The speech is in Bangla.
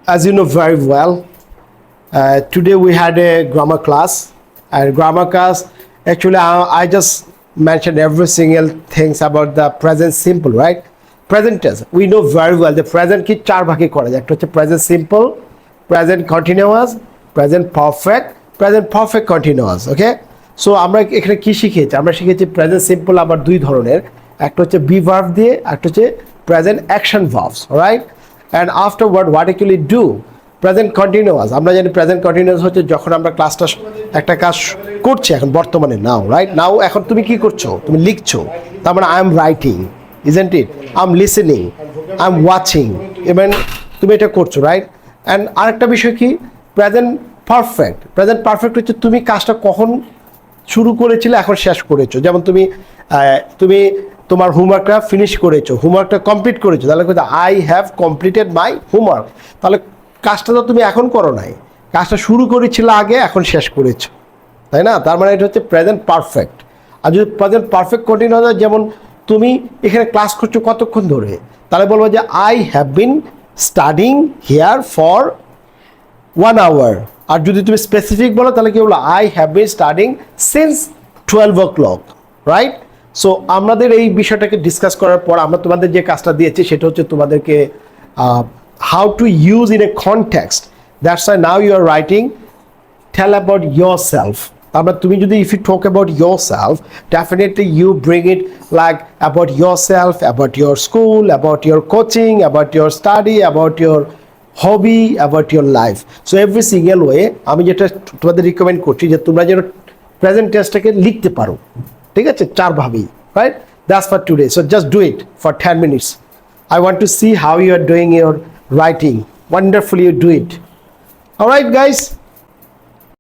as you know very well, today we had a grammar class, and grammar class actually I just mentioned every single things about the present simple, right? Present tense we know very well the present কি চার ভাগে করা যায়, একটা হচ্ছে present simple, present continuous, present perfect continuous. ওকে, সো আমরা এখানে কি শিখেছি? আমরা শিখেছি present simple আবার দুই ধরনের, একটা হচ্ছে be verb দিয়ে, একটা হচ্ছে present action verbs, right? And afterward what actually do present continuous, আমরা জানি প্রেজেন্ট কন্টিনিউয়াস হচ্ছে যখন আমরা ক্লাসটা একটা কাজ করছি এখন বর্তমানে, নাও, রাইট? নাও এখন তুমি কি করছো? তুমি লিখছো, তার মানে I am writing, isn't it? I am listening, I am watching, even তুমি এটা করছো, রাইট? অ্যান্ড আরেকটা বিষয় কি, প্রেজেন্ট পারফেক্ট হচ্ছে তুমি কাজটা কখন শুরু করেছিলে এখন শেষ করেছো। যেমন তুমি তোমার হোমওয়ার্কটা ফিনিশ করেছো, হোমওয়ার্কটা কমপ্লিট করেছো, তাহলে I have completed my homework. তাহলে কাজটা তো তুমি এখন করো নাই, কাজটা শুরু করেছিল আগে, এখন শেষ করেছো, তাই না? তার মানে এটা হচ্ছে প্রেজেন্ট পারফেক্ট। আর যদি প্রেজেন্ট পারফেক্ট কন্টিনিউ হয়, যেমন তুমি এখানে ক্লাস করছো কতক্ষণ ধরে, তাহলে বলবো যে I have been studying here for 1 hour। আর যদি তুমি স্পেসিফিক বলো তাহলে কি বলো, I have been studying since 12 o'clock, right? So আমাদের এই বিষয়টাকে ডিসকাস করার পর আমরা তোমাদের যে কাজটা দিয়েছি সেটা হচ্ছে তোমাদেরকে how to use in a context. That's why now you are writing tell about yourself. But if you talk about yourself, definitely you bring it like about yourself, about your school, about your coaching, about your study, about your hobby, about your life. So every single way আমি যেটা তোমাদের রিকমেন্ড করছি যে তোমরা যেন প্রেজেন্ট টেন্সটাকে লিখতে পারো, ঠিক আছে, চার ভাবেই, right? That's for today. So just do it for 10 minutes. I want to see how you are doing your writing. Wonderfully you do it. All right guys.